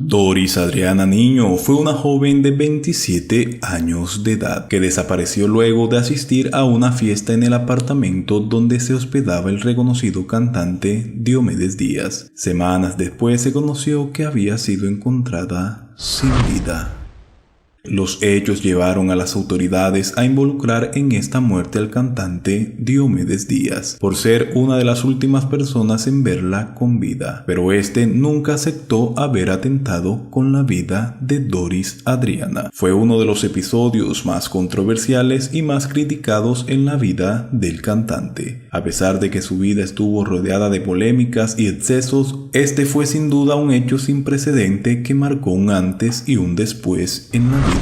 Doris Adriana Niño fue una joven de 27 años de edad que desapareció luego de asistir a una fiesta en el apartamento donde se hospedaba el reconocido cantante Diomedes Díaz. Semanas después se conoció que había sido encontrada sin vida. Los hechos llevaron a las autoridades a involucrar en esta muerte al cantante Diomedes Díaz, por ser una de las últimas personas en verla con vida, pero este nunca aceptó haber atentado con la vida de Doris Adriana. Fue uno de los episodios más controversiales y más criticados en la vida del cantante. A pesar de que su vida estuvo rodeada de polémicas y excesos, este fue sin duda un hecho sin precedente que marcó un antes y un después en la vida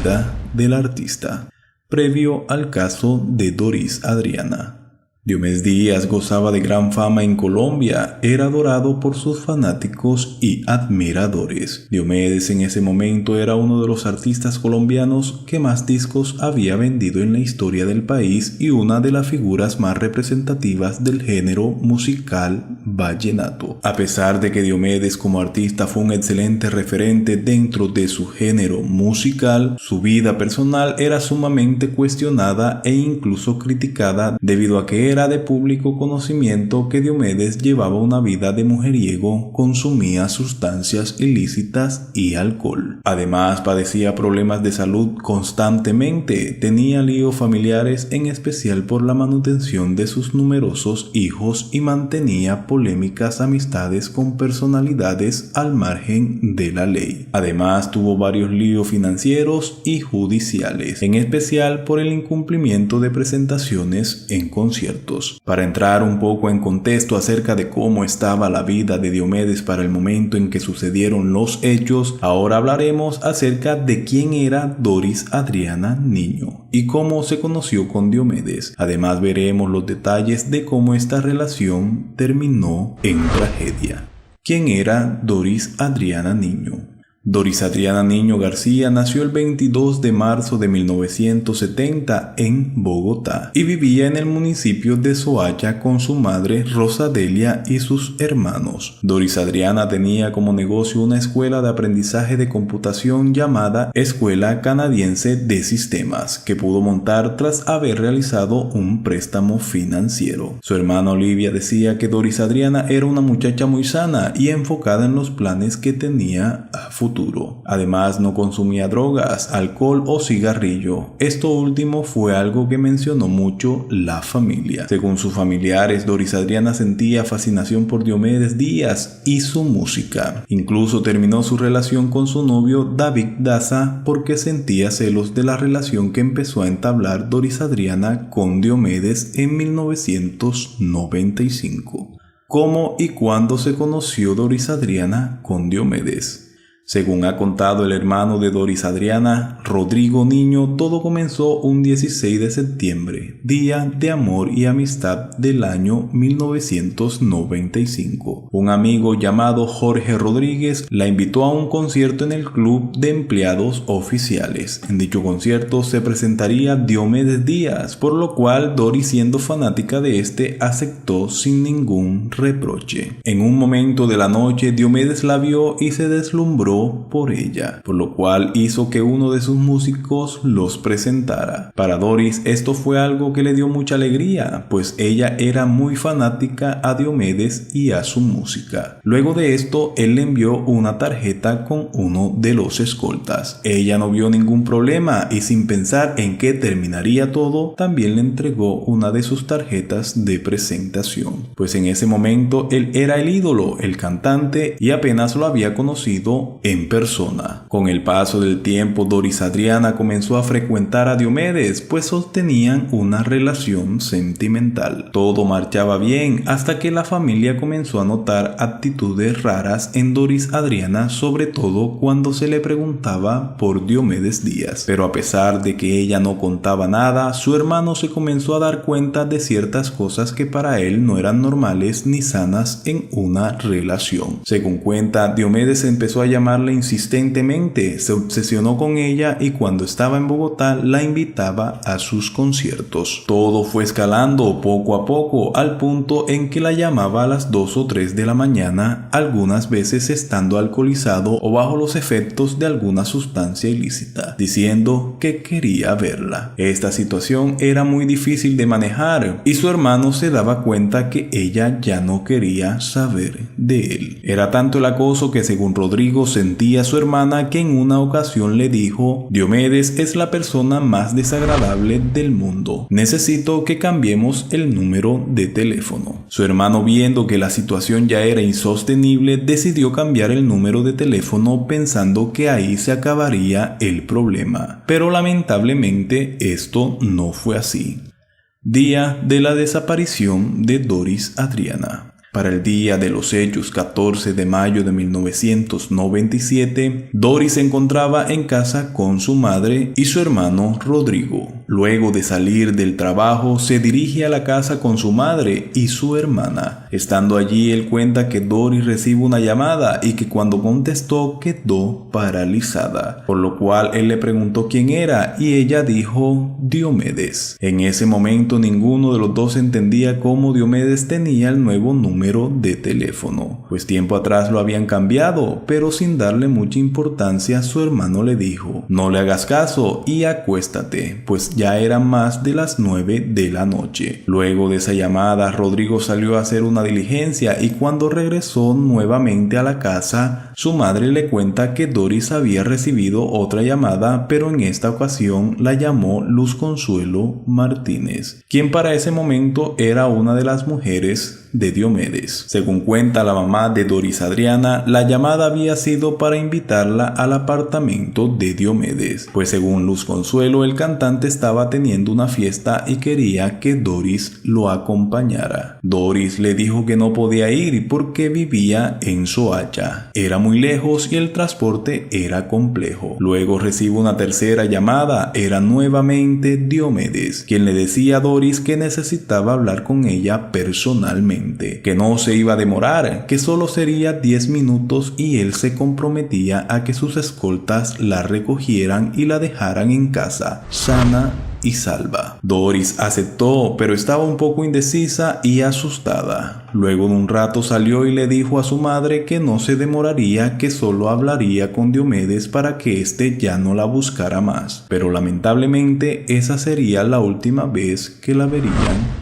del artista. Previo al caso de Doris Adriana, Diomedes Díaz gozaba de gran fama en Colombia, era adorado por sus fanáticos y admiradores. Diomedes en ese momento era uno de los artistas colombianos que más discos había vendido en la historia del país y una de las figuras más representativas del género musical vallenato. A pesar de que Diomedes como artista fue un excelente referente dentro de su género musical, su vida personal era sumamente cuestionada e incluso criticada debido a que era de público conocimiento que Diomedes llevaba una vida de mujeriego, consumía sustancias ilícitas y alcohol. Además, padecía problemas de salud constantemente, tenía líos familiares, en especial por la manutención de sus numerosos hijos, y mantenía polémicas amistades con personalidades al margen de la ley. Además, tuvo varios líos financieros y judiciales, en especial por el incumplimiento de presentaciones en conciertos. Para entrar un poco en contexto acerca de cómo estaba la vida de Diomedes para el momento en que sucedieron los hechos, ahora hablaremos acerca de quién era Doris Adriana Niño y cómo se conoció con Diomedes. Además veremos los detalles de cómo esta relación terminó en tragedia. ¿Quién era Doris Adriana Niño? Doris Adriana Niño García nació el 22 de marzo de 1970 en Bogotá y vivía en el municipio de Soacha con su madre Rosa Delia y sus hermanos. Doris Adriana tenía como negocio una escuela de aprendizaje de computación llamada Escuela Canadiense de Sistemas, que pudo montar tras haber realizado un préstamo financiero. Su hermana Olivia decía que Doris Adriana era una muchacha muy sana y enfocada en los planes que tenía a futuro. Además, no consumía drogas, alcohol o cigarrillo. Esto último fue algo que mencionó mucho la familia. Según sus familiares, Doris Adriana sentía fascinación por Diomedes Díaz y su música. Incluso terminó su relación con su novio David Daza porque sentía celos de la relación que empezó a entablar Doris Adriana con Diomedes en 1995. ¿Cómo y cuándo se conoció Doris Adriana con Diomedes? Según ha contado el hermano de Doris Adriana, Rodrigo Niño, todo comenzó un 16 de septiembre, día de amor y amistad del año 1995. Un amigo llamado Jorge Rodríguez la invitó a un concierto en el Club de Empleados Oficiales. En dicho concierto se presentaría Diomedes Díaz, por lo cual Doris, siendo fanática de este, aceptó sin ningún reproche. En un momento de la noche, Diomedes la vio y se deslumbró por ella, por lo cual hizo que uno de sus músicos los presentara. Para Doris esto fue algo que le dio mucha alegría, pues ella era muy fanática a Diomedes y a su música. Luego de esto, él le envió una tarjeta con uno de los escoltas. Ella no vio ningún problema y, sin pensar en qué terminaría todo, también le entregó una de sus tarjetas de presentación, pues en ese momento él era el ídolo, el cantante, y apenas lo había conocido en persona. Con el paso del tiempo, Doris Adriana comenzó a frecuentar a Diomedes, pues sostenían una relación sentimental. Todo marchaba bien hasta que la familia comenzó a notar actitudes raras en Doris Adriana, sobre todo cuando se le preguntaba por Diomedes Díaz. Pero a pesar de que ella no contaba nada, su hermano se comenzó a dar cuenta de ciertas cosas que para él no eran normales ni sanas en una relación. Según cuenta, Diomedes empezó a llamar llamarla insistentemente, se obsesionó con ella y cuando estaba en Bogotá la invitaba a sus conciertos. Todo fue escalando poco a poco al punto en que la llamaba a las 2 o 3 de la mañana, algunas veces estando alcoholizado o bajo los efectos de alguna sustancia ilícita, diciendo que quería verla. Esta situación era muy difícil de manejar y su hermano se daba cuenta que ella ya no quería saber de él. Era tanto el acoso que, según Rodrigo, sentía su hermana, que en una ocasión le dijo: Diomedes es la persona más desagradable del mundo. Necesito que cambiemos el número de teléfono. Su hermano, viendo que la situación ya era insostenible, decidió cambiar el número de teléfono pensando que ahí se acabaría el problema. Pero lamentablemente esto no fue así. Día de la desaparición de Doris Adriana. Para el día de los hechos, 14 de mayo de 1997, Doris se encontraba en casa con su madre y su hermano Rodrigo. Luego de salir del trabajo, se dirige a la casa con su madre y su hermana. Estando allí, él cuenta que Doris recibe una llamada y que cuando contestó quedó paralizada, por lo cual él le preguntó quién era y ella dijo Diomedes. En ese momento ninguno de los dos entendía cómo Diomedes tenía el nuevo número de teléfono, pues tiempo atrás lo habían cambiado, pero sin darle mucha importancia, su hermano le dijo: no le hagas caso y acuéstate, pues ya eran más de las 9 de la noche. Luego de esa llamada, Rodrigo salió a hacer una diligencia y cuando regresó nuevamente a la casa, su madre le cuenta que Doris había recibido otra llamada, pero en esta ocasión la llamó Luz Consuelo Martínez, quien para ese momento era una de las mujeres de Diomedes. Según cuenta la mamá de Doris Adriana, la llamada había sido para invitarla al apartamento de Diomedes, pues según Luz Consuelo, el cantante estaba teniendo una fiesta y quería que Doris lo acompañara. Doris le dijo que no podía ir porque vivía en Soacha. Era muy lejos y el transporte era complejo. Luego recibe una tercera llamada. Era nuevamente Diomedes, quien le decía a Doris que necesitaba hablar con ella personalmente, que no se iba a demorar, que solo sería 10 minutos y él se comprometía a que sus escoltas la recogieran y la dejaran en casa, sana y salva. Doris aceptó, pero estaba un poco indecisa y asustada. Luego de un rato salió y le dijo a su madre que no se demoraría, que solo hablaría con Diomedes para que éste ya no la buscara más. Pero lamentablemente esa sería la última vez que la verían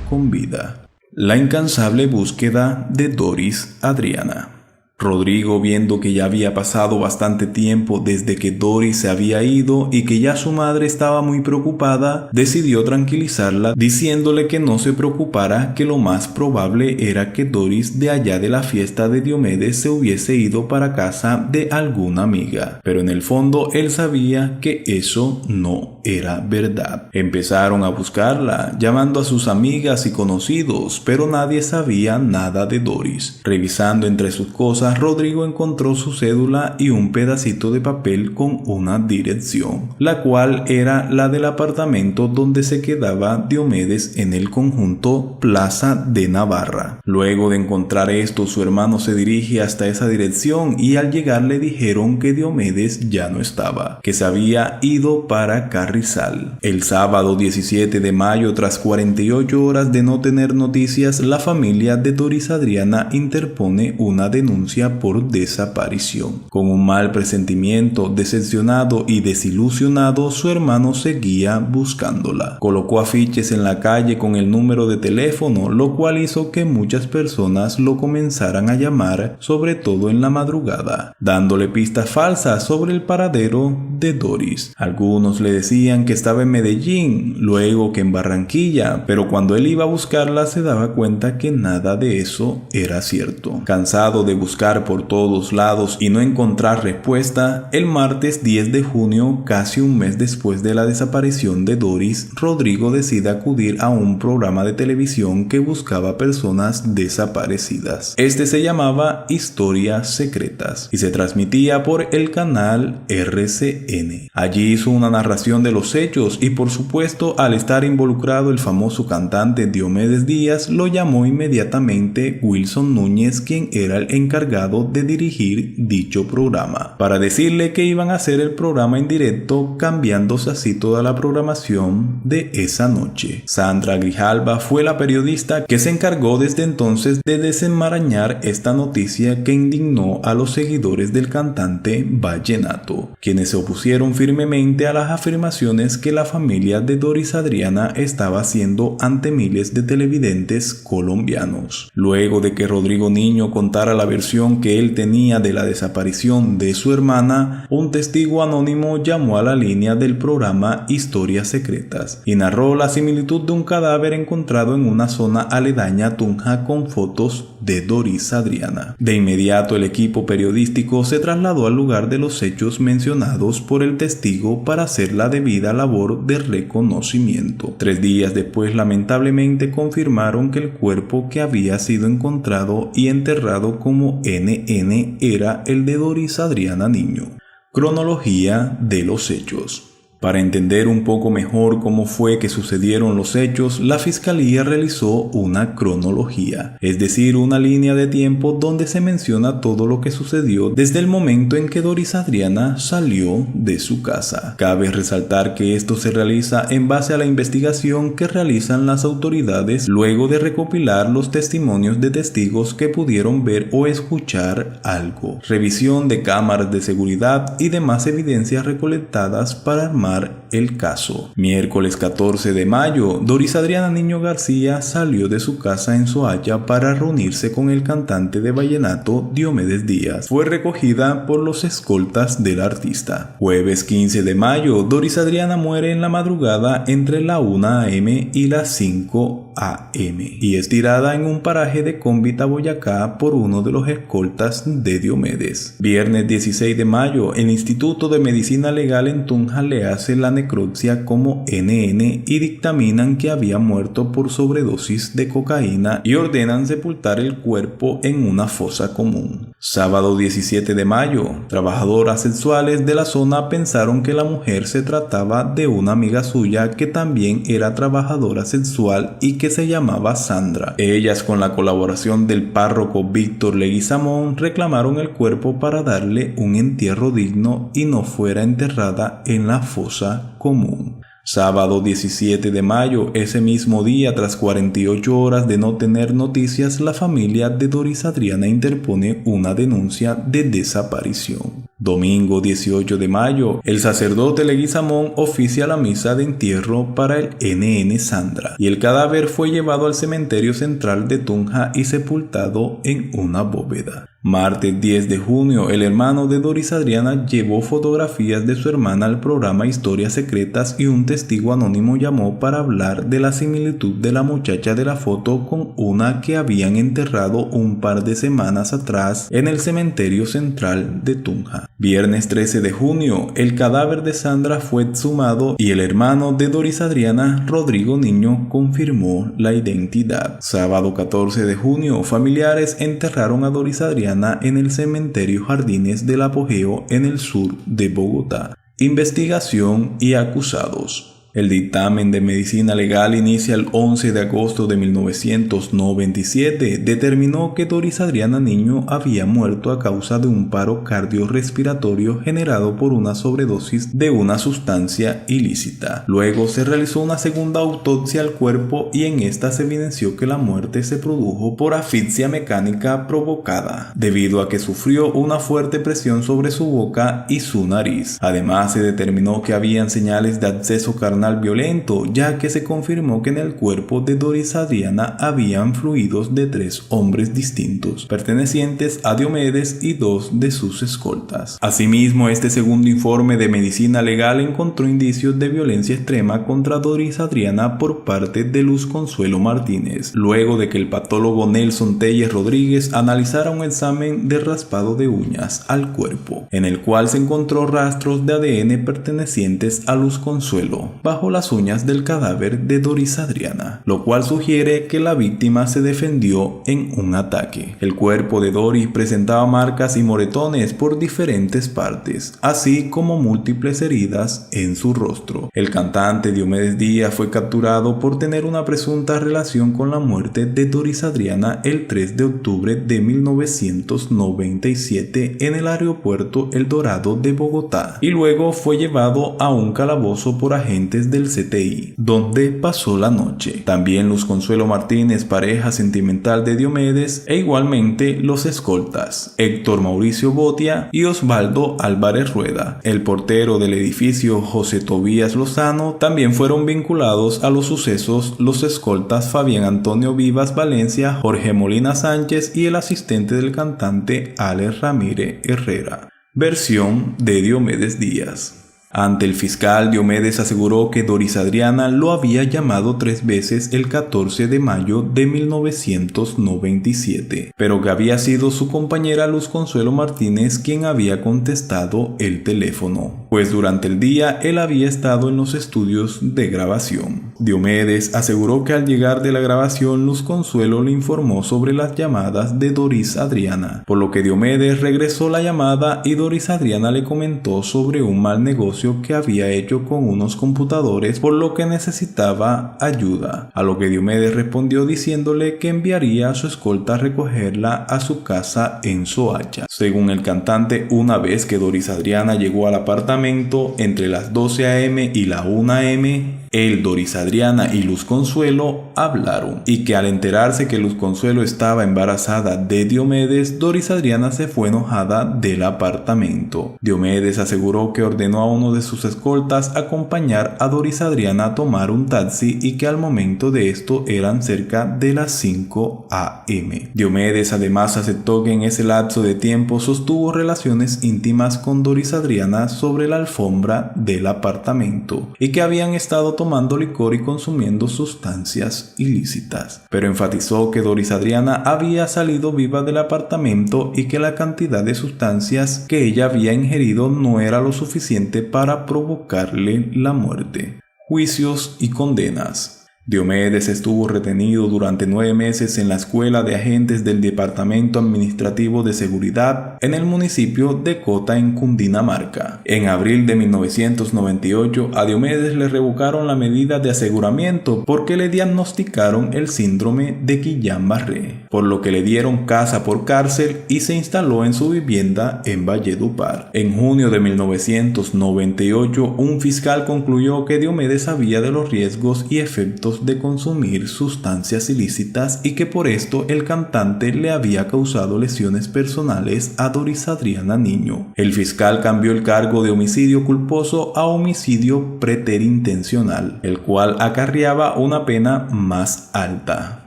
con vida. La incansable búsqueda de Doris Adriana. Rodrigo, viendo que ya había pasado bastante tiempo desde que Doris se había ido y que ya su madre estaba muy preocupada, decidió tranquilizarla diciéndole que no se preocupara, que lo más probable era que Doris de allá de la fiesta de Diomedes se hubiese ido para casa de alguna amiga. Pero en el fondo él sabía que eso no era verdad. Empezaron a buscarla, llamando a sus amigas y conocidos, pero nadie sabía nada de Doris. Revisando entre sus cosas, Rodrigo encontró su cédula y un pedacito de papel con una dirección, la cual era la del apartamento donde se quedaba Diomedes en el conjunto Plaza de Navarra. Luego de encontrar esto, su hermano se dirige hasta esa dirección y al llegar le dijeron que Diomedes ya no estaba, que se había ido para Carrizal. El sábado 17 de mayo, tras 48 horas de no tener noticias, la familia de Doris Adriana interpone una denuncia por desaparición. Con un mal presentimiento, decepcionado y desilusionado, su hermano seguía buscándola. Colocó afiches en la calle con el número de teléfono, lo cual hizo que muchas personas lo comenzaran a llamar, sobre todo en la madrugada, dándole pistas falsas sobre el paradero de Doris. Algunos le decían que estaba en Medellín, luego que en Barranquilla, pero cuando él iba a buscarla se daba cuenta que nada de eso era cierto. Cansado de buscar por todos lados y no encontrar respuesta, el martes 10 de junio, casi un mes después de la desaparición de Doris, Rodrigo decide acudir a un programa de televisión que buscaba personas desaparecidas. Este se llamaba Historias Secretas y se transmitía por el canal RCN. Allí hizo una narración de los hechos y, por supuesto, al estar involucrado el famoso cantante Diomedes Díaz, lo llamó inmediatamente Wilson Núñez, quien era el encargado encargado de dirigir dicho programa, para decirle que iban a hacer el programa en directo, cambiándose así toda la programación de esa noche. Sandra Grijalva fue la periodista que se encargó desde entonces de desenmarañar esta noticia que indignó a los seguidores del cantante vallenato, quienes se opusieron firmemente a las afirmaciones que la familia de Doris Adriana estaba haciendo ante miles de televidentes colombianos. Luego de que Rodrigo Niño contara la versión que él tenía de la desaparición de su hermana, un testigo anónimo llamó a la línea del programa Historias Secretas y narró la similitud de un cadáver encontrado en una zona aledaña a Tunja con fotos de Doris Adriana. De inmediato el equipo periodístico se trasladó al lugar de los hechos mencionados por el testigo para hacer la debida labor de reconocimiento. 3 días después, lamentablemente, confirmaron que el cuerpo que había sido encontrado y enterrado como NN era el de Doris Adriana Niño. Cronología de los hechos. Para entender un poco mejor cómo fue que sucedieron los hechos, la Fiscalía realizó una cronología, es decir, una línea de tiempo donde se menciona todo lo que sucedió desde el momento en que Doris Adriana salió de su casa. Cabe resaltar que esto se realiza en base a la investigación que realizan las autoridades luego de recopilar los testimonios de testigos que pudieron ver o escuchar algo, revisión de cámaras de seguridad y demás evidencias recolectadas para armar el caso. Miércoles 14 de mayo, Doris Adriana Niño García salió de su casa en Soacha para reunirse con el cantante de vallenato Diomedes Díaz. Fue recogida por los escoltas del artista. Jueves 15 de mayo, Doris Adriana muere en la madrugada entre la 1 a.m. y las 5 a.m. y es tirada en un paraje de Cómbita, Boyacá, por uno de los escoltas de Diomedes. Viernes 16 de mayo, el Instituto de Medicina Legal en Tunja le hace la necropsia como NN y dictaminan que había muerto por sobredosis de cocaína y ordenan sepultar el cuerpo en una fosa común. Sábado 17 de mayo, trabajadoras sexuales de la zona pensaron que la mujer se trataba de una amiga suya que también era trabajadora sexual y que se llamaba Sandra. Ellas, con la colaboración del párroco Víctor Leguizamón, reclamaron el cuerpo para darle un entierro digno y no fuera enterrada en la fosa común. Sábado 17 de mayo, ese mismo día, tras 48 horas de no tener noticias, la familia de Doris Adriana interpone una denuncia de desaparición. Domingo 18 de mayo, el sacerdote Leguizamón oficia la misa de entierro para el NN Sandra y el cadáver fue llevado al cementerio central de Tunja y sepultado en una bóveda. Martes 10 de junio, el hermano de Doris Adriana llevó fotografías de su hermana al programa Historias Secretas y un testigo anónimo llamó para hablar de la similitud de la muchacha de la foto con una que habían enterrado un par de semanas atrás en el cementerio central de Tunja. Viernes 13 de junio, el cadáver de Sandra fue exhumado y el hermano de Doris Adriana, Rodrigo Niño, confirmó la identidad. Sábado 14 de junio, familiares enterraron a Doris Adriana en el cementerio Jardines del Apogeo en el sur de Bogotá. Investigación y acusados. El dictamen de medicina legal inicia el 11 de agosto de 1997. Determinó que Doris Adriana Niño había muerto a causa de un paro cardiorrespiratorio generado por una sobredosis de una sustancia ilícita. Luego se realizó una segunda autopsia al cuerpo y en esta se evidenció que la muerte se produjo por asfixia mecánica provocada, debido a que sufrió una fuerte presión sobre su boca y su nariz. Además, se determinó que habían señales de absceso carnal violento, ya que se confirmó que en el cuerpo de Doris Adriana habían fluidos de 3 hombres distintos, pertenecientes a Diomedes y 2 de sus escoltas. Asimismo, este segundo informe de medicina legal encontró indicios de violencia extrema contra Doris Adriana por parte de Luz Consuelo Martínez, luego de que el patólogo Nelson Telles Rodríguez analizara un examen de raspado de uñas al cuerpo, en el cual se encontró rastros de ADN pertenecientes a Luz Consuelo, bajo las uñas del cadáver de Doris Adriana, lo cual sugiere que la víctima se defendió en un ataque. El cuerpo de Doris presentaba marcas y moretones por diferentes partes, así como múltiples heridas en su rostro. El cantante Diomedes Díaz fue capturado por tener una presunta relación con la muerte de Doris Adriana el 3 de octubre de 1997 en el aeropuerto El Dorado de Bogotá y luego fue llevado a un calabozo por agentes del CTI, donde pasó la noche. También Luz Consuelo Martínez, pareja sentimental de Diomedes, e igualmente los escoltas Héctor Mauricio Botia y Osvaldo Álvarez Rueda. El portero del edificio José Tobías Lozano también fueron vinculados a los sucesos los escoltas Fabián Antonio Vivas Valencia, Jorge Molina Sánchez y el asistente del cantante Alex Ramírez Herrera. Versión de Diomedes Díaz. Ante el fiscal, Diomedes aseguró que Doris Adriana lo había llamado 3 veces el 14 de mayo de 1997, pero que había sido su compañera Luz Consuelo Martínez quien había contestado el teléfono, pues durante el día él había estado en los estudios de grabación. Diomedes aseguró que al llegar de la grabación, Luz Consuelo le informó sobre las llamadas de Doris Adriana, por lo que Diomedes regresó la llamada y Doris Adriana le comentó sobre un mal negocio que había hecho con unos computadores, por lo que necesitaba ayuda, a lo que Diomedes respondió diciéndole que enviaría a su escolta a recogerla a su casa en Soacha. Según el cantante, una vez que Doris Adriana llegó al apartamento entre las 12 a.m. y la 1 a.m., él, Doris Adriana y Luz Consuelo hablaron, y que al enterarse que Luz Consuelo estaba embarazada de Diomedes, Doris Adriana se fue enojada del apartamento. Diomedes aseguró que ordenó a uno de sus escoltas acompañar a Doris Adriana a tomar un taxi y que al momento de esto eran cerca de las 5 a.m. Diomedes además aceptó que en ese lapso de tiempo sostuvo relaciones íntimas con Doris Adriana sobre la alfombra del apartamento y que habían estado tomando licor y consumiendo sustancias ilícitas, pero enfatizó que Doris Adriana había salido viva del apartamento y que la cantidad de sustancias que ella había ingerido no era lo suficiente para provocarle la muerte. Juicios y condenas. Diomedes estuvo retenido durante 9 meses en la Escuela de Agentes del Departamento Administrativo de Seguridad en el municipio de Cota, en Cundinamarca. En abril de 1998, a Diomedes le revocaron la medida de aseguramiento porque le diagnosticaron el síndrome de Guillain-Barré, por lo que le dieron casa por cárcel y se instaló en su vivienda en Valledupar. En junio de 1998, un fiscal concluyó que Diomedes sabía de los riesgos y efectos de consumir sustancias ilícitas y que por esto el cantante le había causado lesiones personales a Doris Adriana Niño. El fiscal cambió el cargo de homicidio culposo a homicidio preterintencional, el cual acarreaba una pena más alta.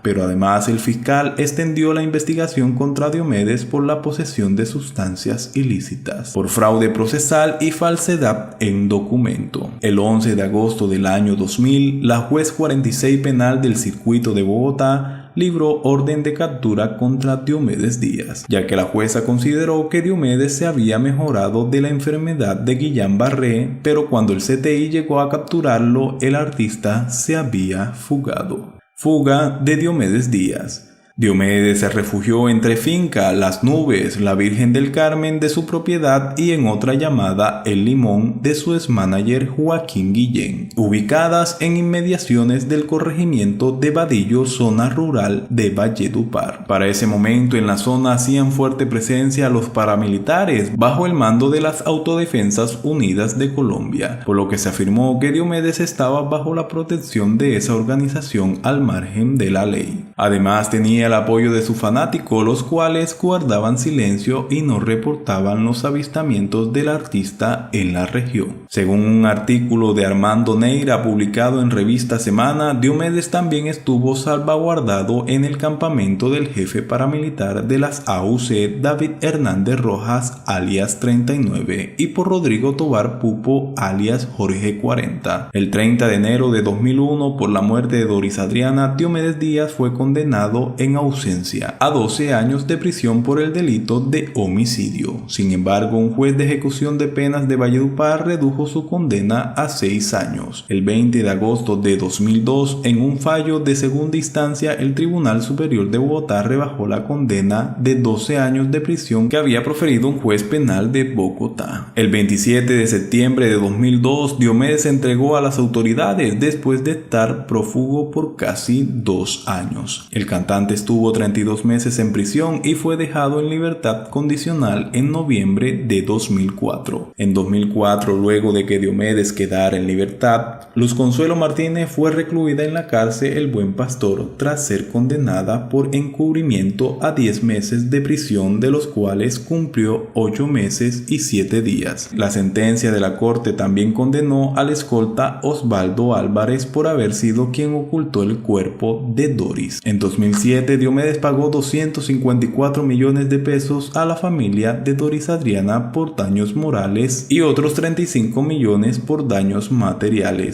Pero además el fiscal extendió la investigación contra Diomedes por la posesión de sustancias ilícitas, por fraude procesal y falsedad en documento. El 11 de agosto del año 2000, la juez 46 penal del circuito de Bogotá libró orden de captura contra Diomedes Díaz, ya que la jueza consideró que Diomedes se había mejorado de la enfermedad de Guillain-Barré, pero cuando el CTI llegó a capturarlo, el artista se había fugado. Fuga de Diomedes Díaz. Diomedes se refugió entre finca Las Nubes, la Virgen del Carmen de su propiedad y en otra llamada El Limón de su ex-manager Joaquín Guillén, ubicadas en inmediaciones del corregimiento de Vadillo, zona rural de Valledupar. Para ese momento en la zona hacían fuerte presencia los paramilitares bajo el mando de las Autodefensas Unidas de Colombia, por lo que se afirmó que Diomedes estaba bajo la protección de esa organización al margen de la ley. Además tenía el apoyo de sus fanáticos, los cuales guardaban silencio y no reportaban los avistamientos del artista en la región. Según un artículo de Armando Neira publicado en Revista Semana, Diomedes también estuvo salvaguardado en el campamento del jefe paramilitar de las AUC, David Hernández Rojas, alias 39, y por Rodrigo Tobar Pupo, alias Jorge 40. El 30 de enero de 2001, por la muerte de Doris Adriana, Diomedes Díaz fue condenado condenado en ausencia a 12 años de prisión por el delito de homicidio. Sin embargo, un juez de ejecución de penas de Valledupar redujo su condena a 6 años. El 20 de agosto de 2002, en un fallo de segunda instancia, el Tribunal Superior de Bogotá rebajó la condena de 12 años de prisión que había proferido un juez penal de Bogotá. El 27 de septiembre de 2002, Diomedes se entregó a las autoridades después de estar prófugo por casi 2 años. El cantante estuvo 32 meses en prisión y fue dejado en libertad condicional en noviembre de 2004. En 2004, luego de que Diomedes quedara en libertad, Luz Consuelo Martínez fue recluida en la cárcel El Buen Pastor tras ser condenada por encubrimiento a 10 meses de prisión, de los cuales cumplió 8 meses y 7 días. La sentencia de la corte también condenó al escolta Osvaldo Álvarez por haber sido quien ocultó el cuerpo de Doris. En 2007, Diomedes pagó 254 millones de pesos a la familia de Doris Adriana por daños morales y otros 35 millones por daños materiales.